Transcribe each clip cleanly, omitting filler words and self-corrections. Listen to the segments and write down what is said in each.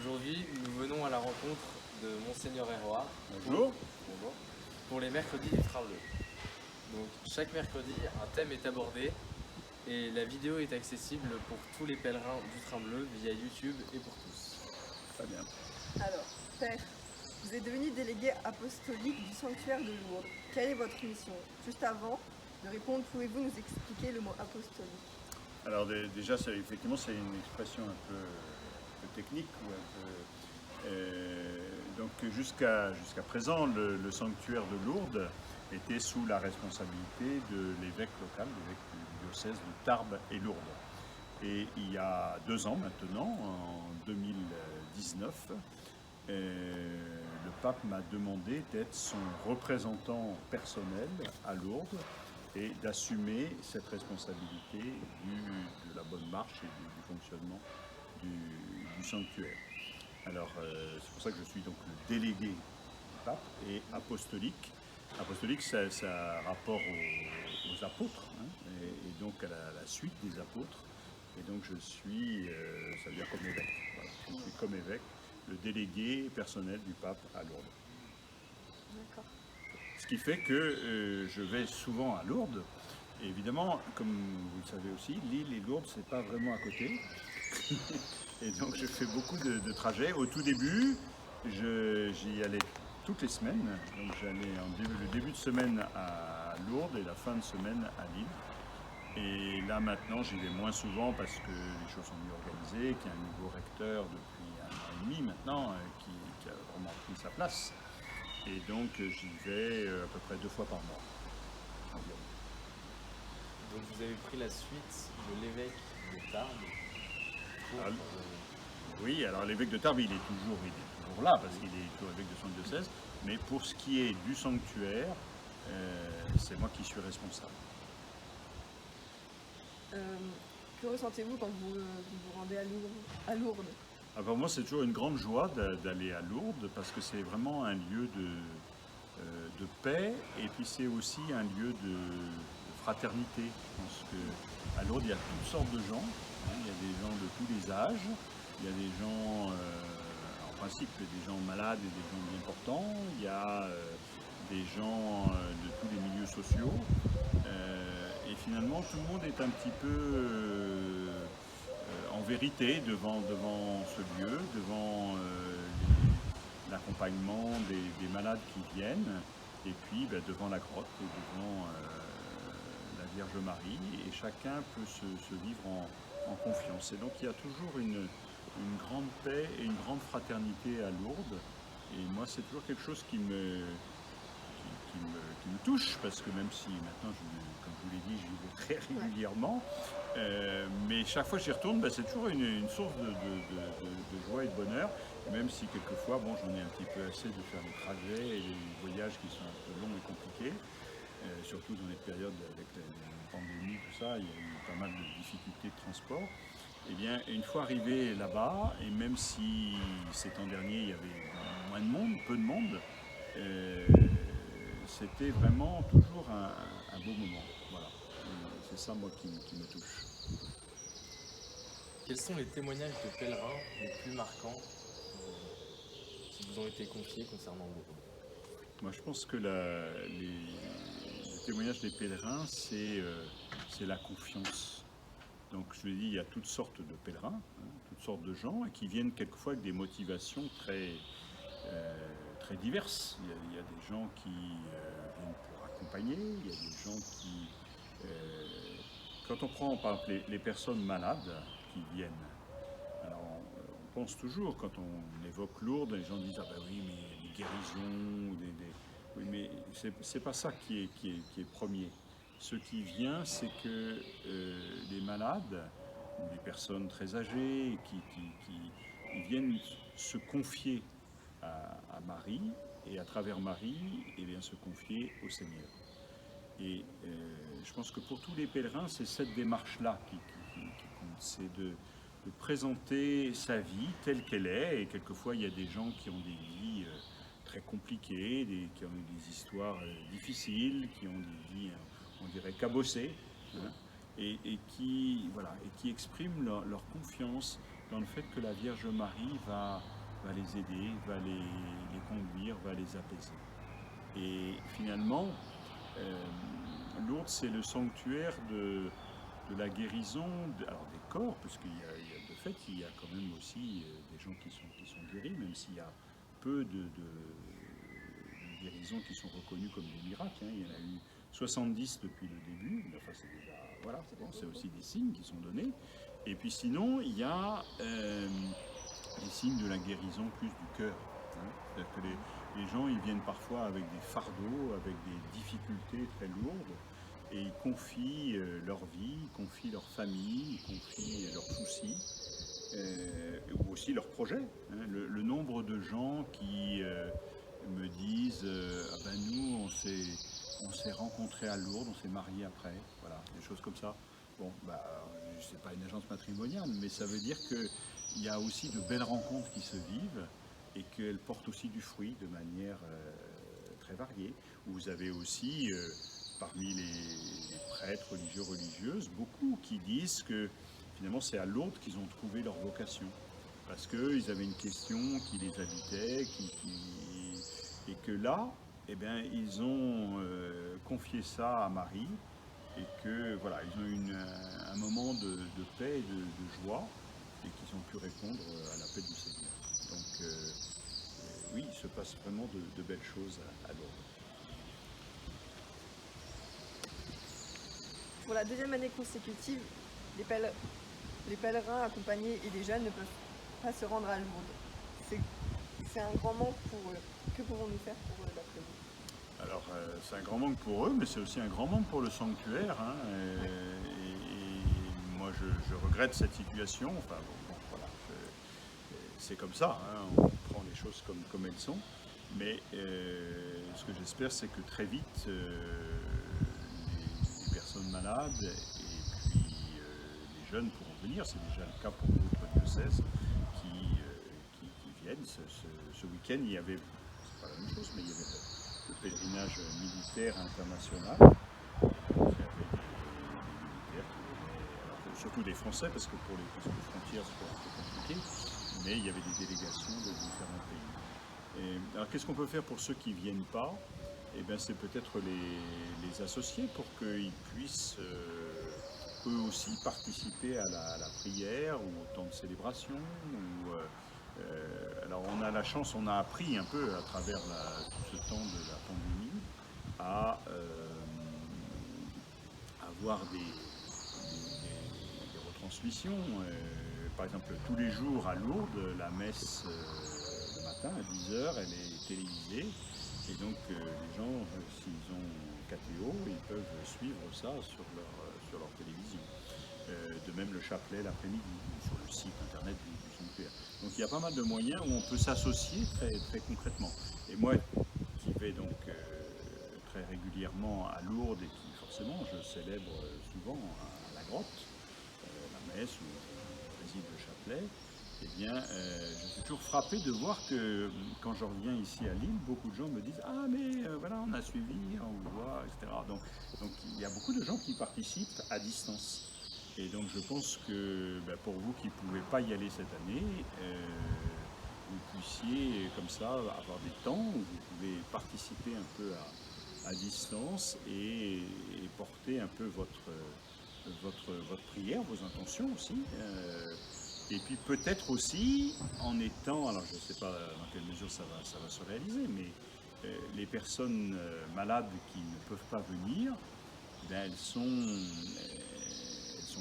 Aujourd'hui, nous venons à la rencontre de Monseigneur Héroard. Bonjour. Bonjour. Pour les mercredis du Trembleu. Donc, chaque mercredi, un thème est abordé et la vidéo est accessible pour tous les pèlerins du Trembleu via YouTube et pour tous. Très bien. Alors, Père, vous êtes devenu délégué apostolique du sanctuaire de Lourdes. Quelle est votre mission? Juste avant de répondre, pouvez-vous nous expliquer le mot apostolique? Alors déjà, effectivement, c'est une expression un peu technique. Donc jusqu'à présent, le sanctuaire de Lourdes était sous la responsabilité de l'évêque local, l'évêque du diocèse de Tarbes et Lourdes. Et il y a 2 ans maintenant, en 2019, le pape m'a demandé d'être son représentant personnel à Lourdes et d'assumer cette responsabilité de la bonne marche et du fonctionnement du sanctuaire. Alors c'est pour ça que je suis donc le délégué du pape et apostolique. Apostolique, ça a rapport aux apôtres, hein, et donc à la suite des apôtres. Et donc je suis, ça veut dire comme évêque. Voilà. Je suis comme évêque, le délégué personnel du pape à Lourdes. D'accord. Ce qui fait que je vais souvent à Lourdes. Et évidemment, comme vous le savez aussi, Lille et Lourdes, c'est pas vraiment à côté. Et donc je fais beaucoup de trajets. Au tout début, j'y allais toutes les semaines. Donc j'allais le début de semaine à Lourdes et la fin de semaine à Lille. Et là maintenant, j'y vais moins souvent parce que les choses sont mieux organisées, qu'il y a un nouveau recteur depuis 1 an et demi maintenant qui a vraiment pris sa place. Et donc j'y vais à peu près 2 fois par mois environ. Donc, vous avez pris la suite de l'évêque de Tarbes. Oui, alors l'évêque de Tarbes, il est toujours là parce qu'il est toujours évêque de son diocèse. Mais pour ce qui est du sanctuaire, c'est moi qui suis responsable. Que ressentez-vous quand vous vous rendez à Lourdes? Alors moi, c'est toujours une grande joie d'aller à Lourdes parce que c'est vraiment un lieu de paix et puis c'est aussi un lieu de fraternité. Je pense qu'à Lourdes, il y a toutes sortes de gens. Hein. Il y a des gens de tous les âges. Il y a des gens, en principe, des gens malades et des gens bien portants. Il y a des gens de tous les milieux sociaux. Et finalement, tout le monde est un petit peu en vérité devant ce lieu, devant l'accompagnement des malades qui viennent, et puis devant la grotte et devant la Vierge Marie, et chacun peut se vivre en confiance. Et donc il y a toujours une grande paix et une grande fraternité à Lourdes, et moi c'est toujours quelque chose qui me touche, parce que même si maintenant, comme je vous l'ai dit, j'y vais très régulièrement, mais chaque fois que j'y retourne, c'est toujours une source de joie et de bonheur, même si quelquefois, j'en ai un petit peu assez de faire des trajets et des voyages qui sont un peu longs et compliqués, surtout dans les périodes avec la pandémie, tout ça, il y a eu pas mal de difficultés de transport. Eh bien, une fois arrivé là-bas, et même si ces temps derniers, il y avait moins de monde, peu de monde, c'était vraiment toujours un beau moment. Voilà. C'est ça, moi, qui me touche. Quels sont les témoignages de pèlerins les plus marquants qui vous ont été confiés concernant Lourdes? Moi, je pense que le témoignage des pèlerins, c'est la confiance. Donc, je vous dis, il y a toutes sortes de pèlerins, hein, toutes sortes de gens, et qui viennent quelquefois avec des motivations très diverses. Il y a des gens qui viennent pour accompagner, il y a des gens qui... quand on prend par exemple les personnes malades qui viennent, alors on pense toujours, quand on évoque Lourdes, les gens disent « Ah ben oui, mais des guérisons, oui, mais c'est pas ça qui est premier. Ce qui vient, c'est que les malades, ou les personnes très âgées, ils viennent se confier à Marie, et à travers Marie, se confier au Seigneur. Et je pense que pour tous les pèlerins, c'est cette démarche-là qui compte, c'est de présenter sa vie telle qu'elle est, et quelquefois il y a des gens qui ont des vies très compliquées, qui ont eu des histoires difficiles, qui ont des vies, on dirait, cabossées, hein, et qui expriment leur confiance dans le fait que la Vierge Marie va les aider, va les conduire, va les apaiser. Et finalement, Lourdes, c'est le sanctuaire de la guérison, alors des corps, parce qu'il y a de fait, il y a quand même aussi des gens qui sont guéris, même s'il y a peu de guérisons qui sont reconnues comme des miracles. Il y en a eu 70 depuis le début, mais enfin c'est déjà, voilà, bon, c'est aussi des signes qui sont donnés. Et puis sinon, il y a les signes de la guérison plus du cœur. C'est-à-dire que les gens, ils viennent parfois avec des fardeaux, avec des difficultés très lourdes, et ils confient leur vie, ils confient leur famille, ils confient leurs soucis, ou aussi leurs projets. Le nombre de gens qui me disent ah ben nous, on s'est rencontrés à Lourdes, on s'est mariés après, voilà, des choses comme ça. Bon, bah, c'est pas une agence matrimoniale, mais ça veut dire qu'il y a aussi de belles rencontres qui se vivent et qu'elles portent aussi du fruit de manière très variée. Vous avez aussi, parmi les prêtres religieux, religieuses, beaucoup qui disent que finalement c'est à Lourdes qu'ils ont trouvé leur vocation. Parce qu'ils avaient une question qui les habitait, et que là, eh bien, ils ont confié ça à Marie, et que voilà, ils ont eu un moment de paix et de joie, et qu'ils ont pu répondre à l'appel du Seigneur. Donc oui, il se passe vraiment de belles choses à Lourdes. Pour la deuxième année consécutive, les pèlerins accompagnés et les jeunes ne peuvent pas se rendre à Lourdes. C'est un grand manque pour eux. Que pouvons-nous faire pour eux d'après vous? Alors c'est un grand manque pour eux, mais c'est aussi un grand manque pour le sanctuaire. Et moi je regrette cette situation. Enfin bon, voilà, c'est comme ça. On prend les choses comme elles sont. Mais ce que j'espère, c'est que très vite, les personnes malades et puis les jeunes pourront venir. C'est déjà le cas pour d'autres diocèses qui viennent. Ce week-end, il y avait, c'est pas la même chose, mais il y avait le pèlerinage militaire international. Il y avait des militaires qui venaient, alors, surtout des Français, parce que pour les frontières, c'est un peu compliqué, mais il y avait des délégations de différents pays. Alors qu'est-ce qu'on peut faire pour ceux qui ne viennent pas? Eh bien, c'est peut-être les associer pour qu'ils puissent eux aussi participer à la prière ou au temps de célébration. Alors on a la chance, on a appris un peu à travers tout ce temps de la pandémie à avoir des retransmissions. Par exemple, tous les jours à Lourdes, la messe le matin à 10h, elle est télévisée. Et donc les gens, s'ils ont KTO, ils peuvent suivre ça sur leur télévision. De même le chapelet l'après-midi, sur le site internet du sanctuaire. Donc il y a pas mal de moyens où on peut s'associer très, très concrètement. Et moi, qui vais donc très régulièrement à Lourdes et qui forcément je célèbre souvent à la grotte, la messe où je préside le chapelet, eh bien, je suis toujours frappé de voir que quand je reviens ici à Lille, beaucoup de gens me disent « Ah, mais voilà, on a suivi, on vous voit, etc. » Donc il y a beaucoup de gens qui participent à distance. Et donc je pense que pour vous qui ne pouvez pas y aller cette année, vous puissiez comme ça avoir des temps où vous pouvez participer un peu à distance et porter un peu votre prière, vos intentions aussi. Et puis peut-être aussi en étant, alors je ne sais pas dans quelle mesure ça va se réaliser, mais les personnes malades qui ne peuvent pas venir, elles sont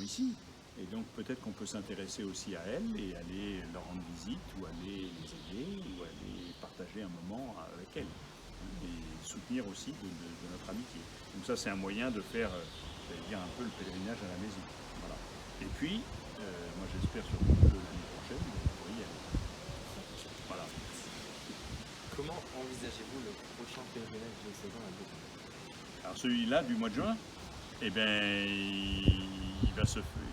ici. Et donc peut-être qu'on peut s'intéresser aussi à elles et aller leur rendre visite ou aller les aider ou aller partager un moment avec elles et soutenir aussi de notre amitié. Donc ça c'est un moyen de faire, j'allais dire, un peu le pèlerinage à la maison. Voilà. Et puis, moi j'espère surtout que l'année prochaine, vous pourrez y aller. Voilà. Comment envisagez-vous le prochain pèlerinage diocésain à Lourdes? Alors celui-là du mois de juin, eh bien,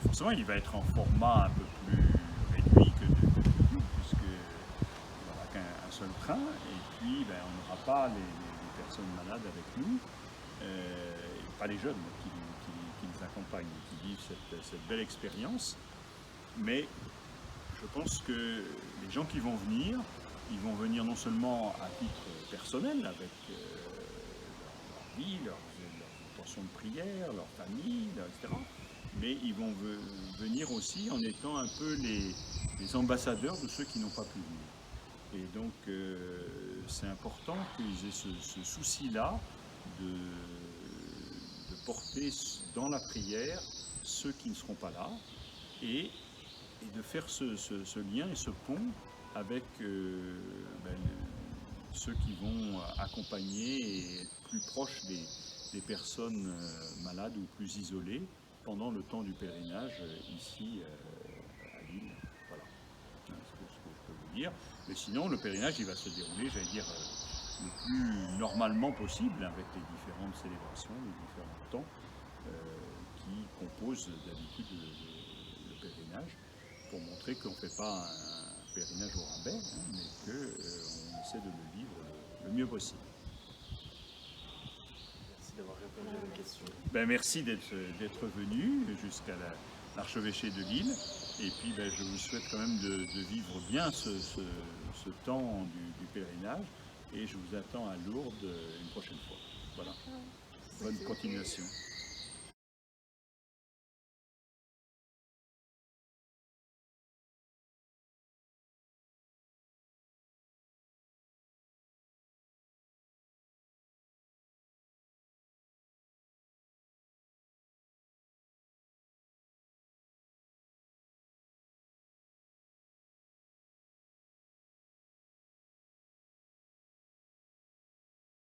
forcément, il va être en format un peu plus réduit que d'habitude, puisqu'il n'y aura qu'un seul train, et puis on n'aura pas les personnes malades avec nous, pas les jeunes qui nous accompagnent, qui vivent cette belle expérience, mais je pense que les gens qui vont venir, ils vont venir non seulement à titre personnel, avec leur vie, leurs intentions de prière, leur famille, etc., mais ils vont venir aussi en étant un peu les ambassadeurs de ceux qui n'ont pas pu venir. Et donc, c'est important qu'ils aient ce souci-là de porter dans la prière ceux qui ne seront pas là et de faire ce lien et ce pont avec ceux qui vont accompagner et être plus proches des personnes malades ou plus isolées pendant le temps du pèlerinage ici à Lille. Voilà, c'est ce que je peux vous dire. Mais sinon, le pèlerinage, il va se dérouler, j'allais dire, le plus normalement possible, avec les différentes célébrations, les différents temps qui composent d'habitude le pèlerinage, pour montrer qu'on ne fait pas un pèlerinage au rabais, mais qu'on essaie de le vivre le mieux possible. Merci d'avoir répondu à nos questions. Merci d'être venu jusqu'à l'archevêché de Lille. Et puis je vous souhaite quand même de vivre bien ce temps du pèlerinage. Et je vous attends à Lourdes une prochaine fois. Voilà. Bonne continuation.